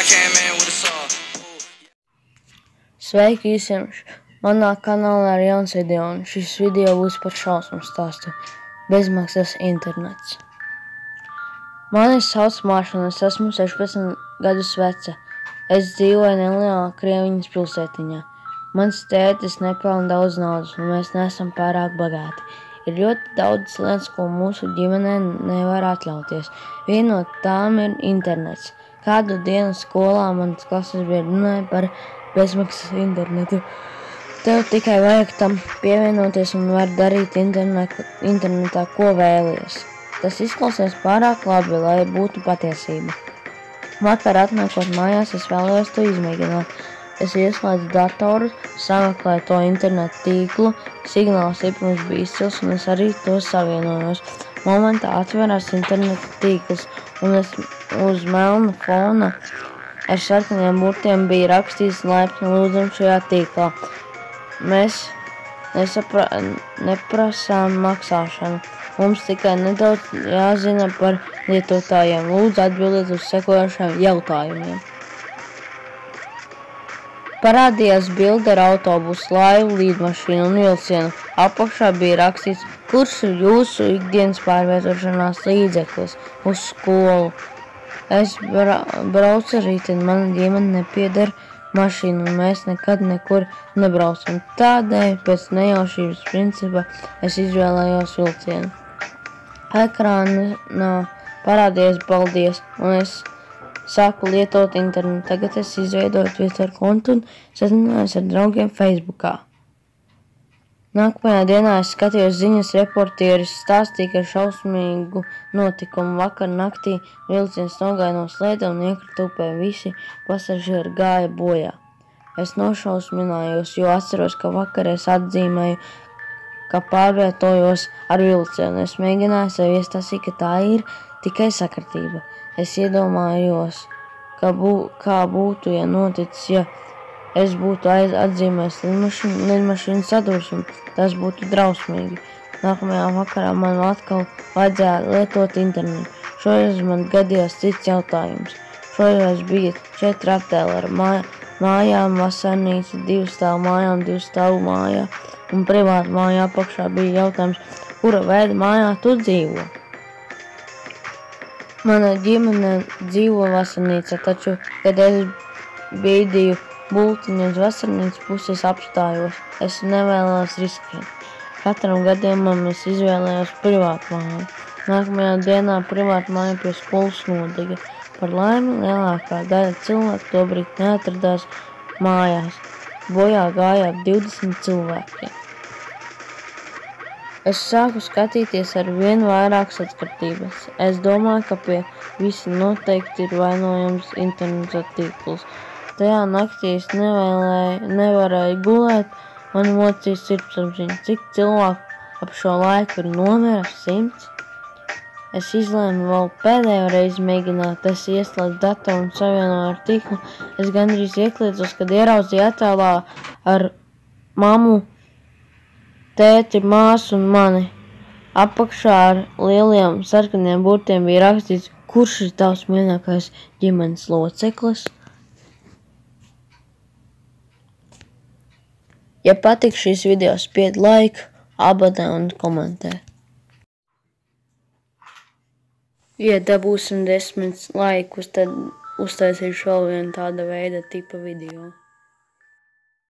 I came in with a sword. Sveiki visiem! Manā kanālā ir jauns video, un šis video būs par šausmu stāstu bezmaksas internets. Mani sauc Mārša, un es esmu 16 gadus veca. Es dzīvoju nelielā Krieviņas pilsētiņā. Mans tētis nepelna daudz naudas, un mēs neesam pārāk bagāti. Ir ļoti daudz lietas, ko mūsu ģimenē nevar atļauties. Viena no tām ir internets. Kādu dienu skolā manas klases biedri runāja par bezmaksas internetu. Tev tikai vajag tam pievienoties un var darīt internetā, ko vēlies. Tas izklausās pārāk labi, lai būtu patiesība. Vakar atnākot mājās, es vēlējos to izmēģināt. Es ieslēdzu datoru, sameklēju to internetu tīklu, signāla stiprums bija izcils, un es arī to savienojos. Momentā atverās internetu tīkls, un es uz melna fona ar sarkaniem burtiem bija rakstīts laipni lūdzam šajā tīklā. Mēs neprasām maksāšanu. Mums tikai nedaudz jāzina par lietotājiem. Lūdzu atbildiet uz sekojošiem jautājumiem. Parādījās bilde ar autobusu, laivu, līdmašīnu un vilcienu. Apakšā bija rakstīts, kurš ir jūsu ikdienas pārvietošanās līdzeklis uz skolu. Es braucu ar riteni, mana ģimene nepieder mašīnu, un mēs nekad nekur nebraucam. Tādēļ pēc nejaušības principa es izvēlējos vilcienu. Ekrānā parādījās paldies, un es sāku lietot internetu. Tagad es izveidoju Twitter kontu un sazinājos ar draugiem Facebookā. Nākamajā dienā es skatījos ziņas, reportieris stāstīja, ka šausmīgu notikumu vakar naktī vilciens nogāja no slēda un iekrita upē. Visi pasažieri gāja bojā. Es nošausminājos, jo atceros, ka vakar es atzīmēju, ka pārvietojos ar vilcienu. Es mēģināju sev iestāstīt, ka tā ir tikai sakritība. Es iedomājos, kā būtu, ja noticis, ja es būtu atzīmējis lidmašīnu sadursmi. Tas būtu drausmīgi. Nākamajā vakarā man atkal vajadzēja lietot internetu. Šoreiz man gadījās cits jautājums. Šoreiz bija 4 attēli ar mājām, vasarnīca, 2 stāvu mājām, 2 stāvu mājā un privātu mājā. Apakšā bija jautājums, kura veida mājā tu dzīvo. Mana ģimene dzīvo vasarnīcā, taču, kad es bīdīju bultiņu uz vasarnīcas pusi, es apstājos. Es nevēlos riskēt. Katram gadījumam es izvēlējos privātu māju. Nākamajā dienā privātu māju pie skolas nodega. Par laimi lielākā daļa cilvēku tobrīd neatradās mājās. Bojā gāja ap 20 cilvēkiem. Es sāku skatīties ar vien vairākas atkartības. Es domāju, ka pie visa noteikti ir vainojams interneta tīkls. Tajā naktī es nevarēju gulēt, man mocīja sirdsapziņa. Cik cilvēku ap šo laiku ir nomiris? 100? Es izlēmu vēl pēdējo reizi mēģināt. Es ieslēdzu datoru un savienoju ar tīklu. Es gandrīz iekliedzos, kad ieraudzīju attēlā ar mammu, tēti, māsu un mani. Apakšā ar lieliem sarkaniem burtiem bija rakstīts, kurš ir tavs mīļākais ģimenes loceklis. Ja patīk šīs video, spied like, abonē un komentē. Ja dabūsim 10 laikus, tad uztaisīšu vēl vienu tāda veida tipa video.